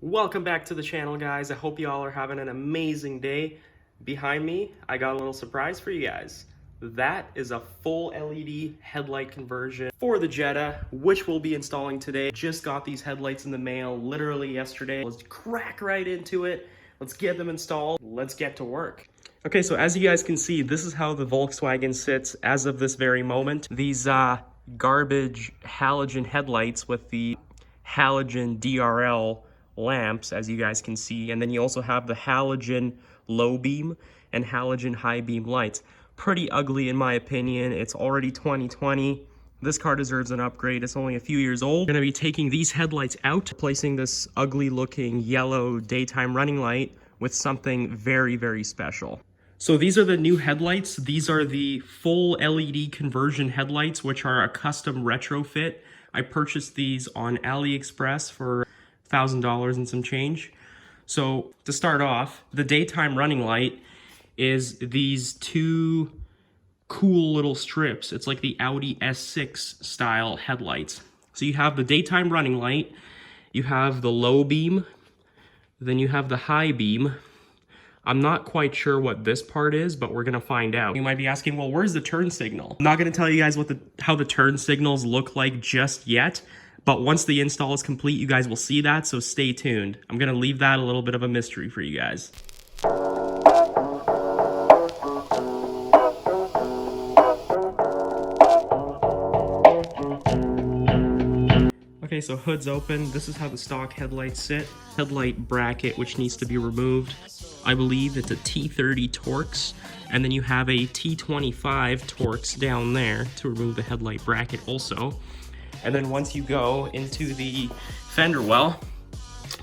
Welcome back to the channel, guys. I hope you all are having an amazing day. Behind me, I got a little surprise for you guys. That is a full LED headlight conversion for the Jetta, which we'll be installing today. Just got these headlights in the mail literally yesterday. Let's crack right into it. Let's get them installed. Let's get to work. Okay, so as you guys can see, this is how the Volkswagen sits as of this very moment. These garbage halogen headlights with the halogen DRL lamps, as you guys can see, and then you also have the halogen low beam and halogen high beam lights. Pretty ugly in my opinion. It's already 2020. This car deserves an upgrade. It's only a few years old. I'm gonna be taking these headlights out, replacing this ugly looking yellow daytime running light with something very, very special. So these are the new headlights. These are the full LED conversion headlights, which are a custom retrofit. I purchased these on AliExpress for $1,000 and some change. So to start off, the daytime running light is these two cool little strips. It's like the Audi S6 style headlights. So you have the daytime running light, you have the low beam, then you have the high beam. I'm not quite sure what this part is, but we're gonna find out. You might be asking, well, where's the turn signal? I'm not gonna tell you guys how the turn signals look like just yet, but once the install is complete, you guys will see that, so stay tuned. I'm gonna leave that a little bit of a mystery for you guys. Okay, so hood's open. This is how the stock headlights sit. Headlight bracket, which needs to be removed. I believe it's a T30 Torx, and then you have a T25 Torx down there to remove the headlight bracket also. And then once you go into the fender well,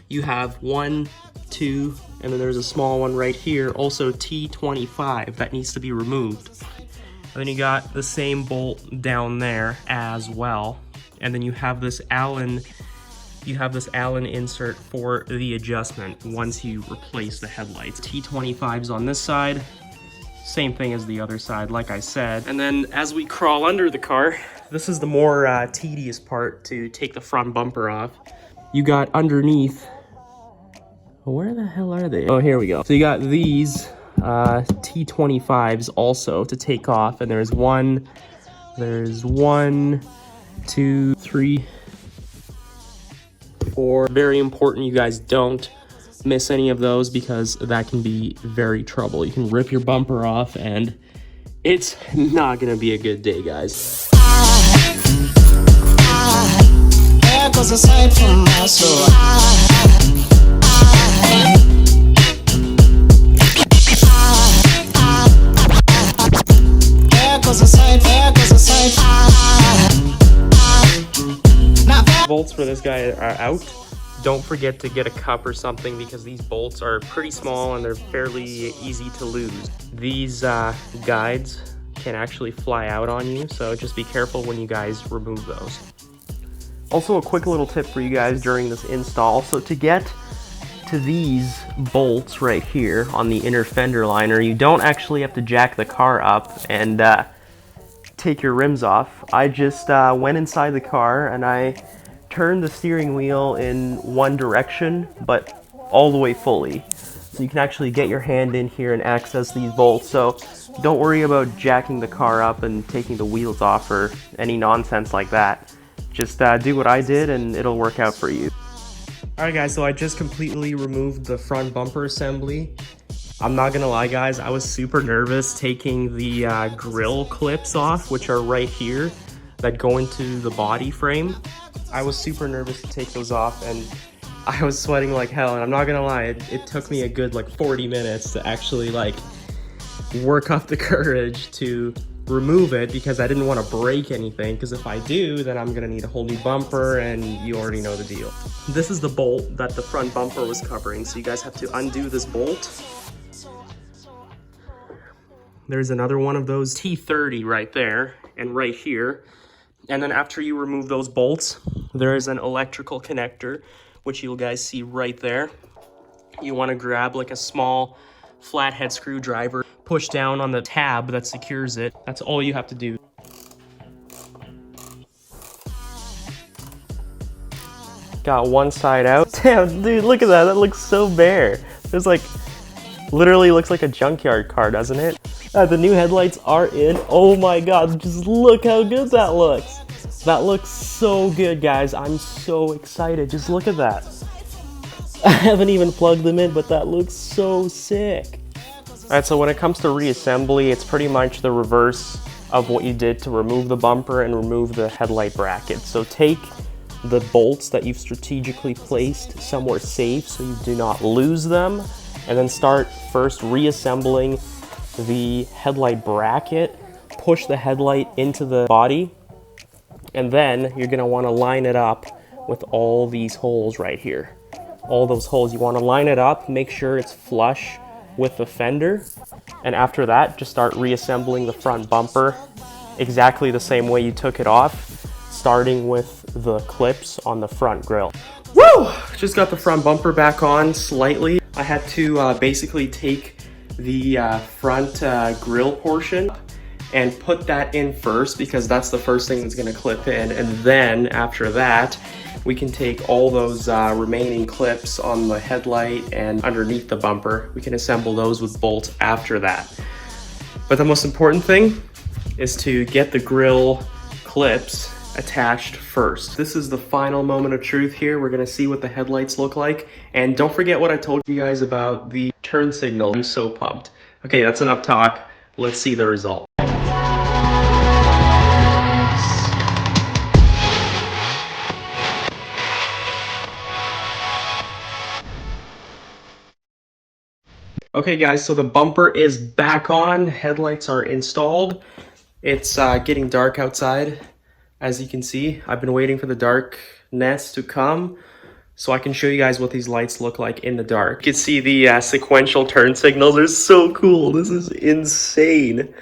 you have 1, 2, and then there's a small one right here, also T25, that needs to be removed. And then you got the same bolt down there as well. And then you have this Allen insert for the adjustment once you replace the headlights. T25's on this side, same thing as the other side, like I said. And then as we crawl under the car, this is the more tedious part, to take the front bumper off. You got underneath, where the hell are they? Oh, here we go. So you got these T25s also to take off, and there's one, 2, 3, 4. Very important you guys don't miss any of those, because that can be very trouble. You can rip your bumper off and it's not gonna be a good day, guys. There goes a sight from my soul. There goes a sight, there goes a sight. Bolts for this guy are out. Don't forget to get a cup or something, because these bolts are pretty small and they're fairly easy to lose. These guides can actually fly out on you, so just be careful when you guys remove those. Also, a quick little tip for you guys during this install. So to get to these bolts right here on the inner fender liner, you don't actually have to jack the car up and take your rims off. I just went inside the car and I turned the steering wheel in one direction, but all the way fully. So you can actually get your hand in here and access these bolts. So don't worry about jacking the car up and taking the wheels off or any nonsense like that. Just do what I did and it'll work out for you. Alright guys, so I just completely removed the front bumper assembly. I'm not gonna lie guys, I was super nervous taking the grill clips off, which are right here, that go into the body frame. I was super nervous to take those off and I was sweating like hell, and I'm not gonna lie, it took me a good like 40 minutes to actually like work up the courage to remove it, because I didn't want to break anything, because if I do, then I'm gonna need a whole new bumper and you already know the deal. This is the bolt that the front bumper was covering, so you guys have to undo this bolt. There's another one of those T30 right there and right here. And then after you remove those bolts, there is an electrical connector, which you'll guys see right there. You want to grab like a small flathead screwdriver, push down on the tab that secures it. That's all you have to do. Got one side out. Damn, dude, look at that. That looks so bare. There's like, literally looks like a junkyard car, doesn't it? The new headlights are in. Oh my god, just look how good that looks. That looks so good, guys. I'm so excited. Just look at that. I haven't even plugged them in, but that looks so sick. Alright, so when it comes to reassembly, it's pretty much the reverse of what you did to remove the bumper and remove the headlight bracket. So take the bolts that you've strategically placed somewhere safe so you do not lose them, and then start first reassembling the headlight bracket, push the headlight into the body, and then you're gonna wanna line it up with all these holes right here. All those holes, you wanna line it up, make sure it's flush with the fender, and after that, just start reassembling the front bumper exactly the same way you took it off, starting with the clips on the front grille. Woo! Just got the front bumper back on slightly. I had to basically take the front grille portion and put that in first because that's the first thing that's gonna clip in, and then after that we can take all those remaining clips on the headlight and underneath the bumper. We can assemble those with bolts after that. But the most important thing is to get the grille clips attached first. This is the final moment of truth here. We're gonna see what the headlights look like. And don't forget what I told you guys about the turn signal. I'm so pumped. Okay, that's enough talk. Let's see the result. Okay guys, so the bumper is back on. Headlights are installed. It's getting dark outside. As you can see, I've been waiting for the darkness to come so I can show you guys what these lights look like in the dark. You can see the sequential turn signals are so cool. This is insane.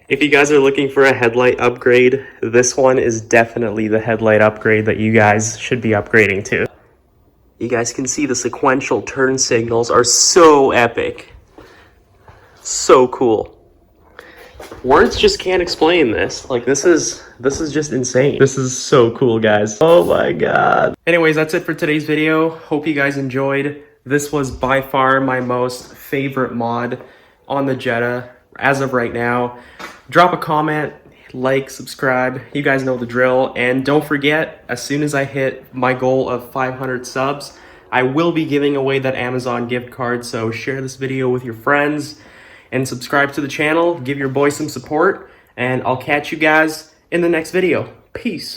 If you guys are looking for a headlight upgrade, this one is definitely the headlight upgrade that you guys should be upgrading to. You guys can see the sequential turn signals are so epic. So cool. Words just can't explain this. Like, this is just insane. This is so cool, guys. Oh my god. Anyways, that's it for today's video. Hope you guys enjoyed. This was by far my most favorite mod on the Jetta as of right now. Drop a comment, like, subscribe. You guys know the drill. And don't forget, as soon as I hit my goal of 500 subs, I will be giving away that Amazon gift card. So share this video with your friends and subscribe to the channel. Give your boy some support, and I'll catch you guys in the next video. Peace.